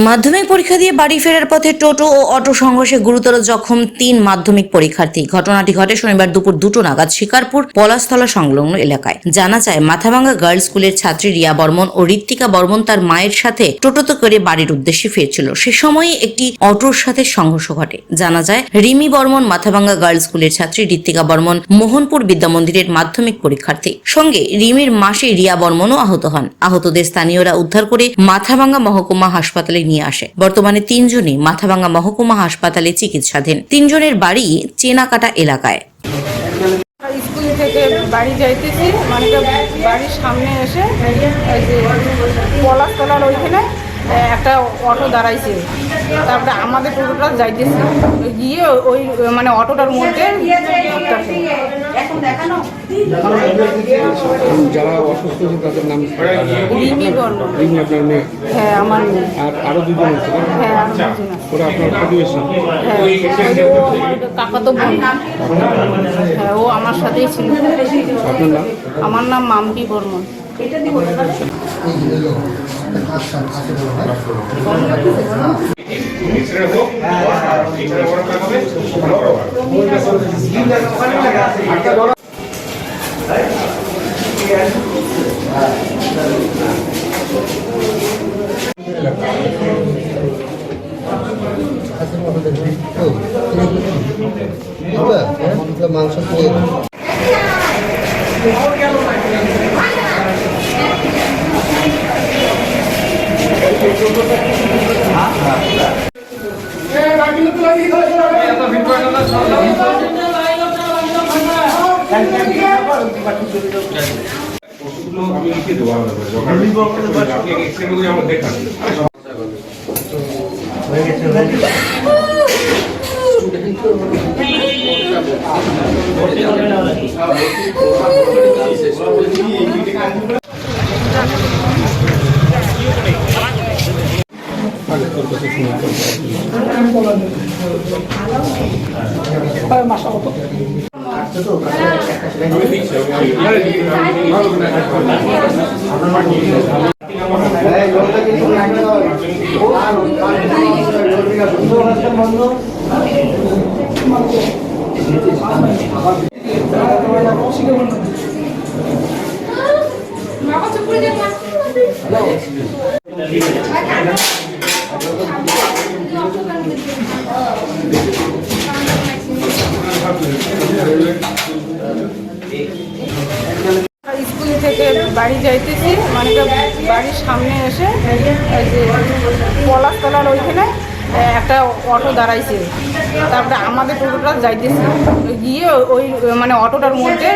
মাধ্যমিক পরীক্ষা দিয়ে বাড়ি ফেরার পথে টোটো ও অটো সংঘর্ষে গুরুতর জখম ৩ মাধ্যমিক পরীক্ষার্থী। ঘটনাটি ঘটে শনিবার দুপুর 2টো নাগাদ শিকারপুর পলাশতলা সংলগ্ন এলাকায়। জানা যায়, মাথাভাঙ্গা গার্লস স্কুলের ছাত্রী রিয়া বর্মন ও ঋত্বিকা বর্মন তার মায়ের সাথে টোটোতে করে বাড়ির উদ্দেশ্যে ফিরছিল। সে সময়ই একটি অটোর সাথে সংঘর্ষ ঘটে। জানা যায়, রিমি বর্মন মাথাভাঙ্গা গার্লস স্কুলের ছাত্রী, ঋত্বিকা বর্মন মোহনপুর বিদ্যামন্দিরের মাধ্যমিক পরীক্ষার্থী। সঙ্গে রিমির মাসি রিয়া বর্মনও আহত হন। আহতদের স্থানীয়রা উদ্ধার করে মাথাভাঙ্গা মহকুমা হাসপাতালে নিয়ে আসে। বর্তমানে 3 জনই মাথাভাঙ্গা মহকুমা হাসপাতালে চিকিৎসাধীন। 3 জনের বাড়ি চেনাকাটা এলাকায়। স্কুল থেকে বাড়ি যাইতেছি, মানে বাড়ির সামনে এসে পলাশতলার ওইখানে একটা অটো দাঁড়াইছে। তারপরে আমাদের টোটোটা যাইতেছি, গিয়ে ওই মানে অটোটার মধ্যে যারা অসুস্থ তাদের নাম রিমি বর্মন। রিমি আপনার মেয়ে? হ্যাঁ, আমার মেয়ে। আর আরো দুজন আছে? হ্যাঁ, আরো দুজন আছে। ওরা আপনার প্রতিবেশী? হ্যাঁ, ও আমার কাকাতো বোন। হ্যাঁ, ও আমার সাথেই ছিল। আপনার নাম? আমার নাম মাম্পি বর্মন। মাংস আমি লিখে দেবো আমার দেখা স্কুল থেকে বাড়ি যাইতেছি, মানে বাড়ির সামনে এসে পলাশতলার ওইখানে একটা অটো দাঁড়াইছে। তারপরে আমাদের টোটোটা যাইতেছি, গিয়ে ওই মানে অটোটার মধ্যে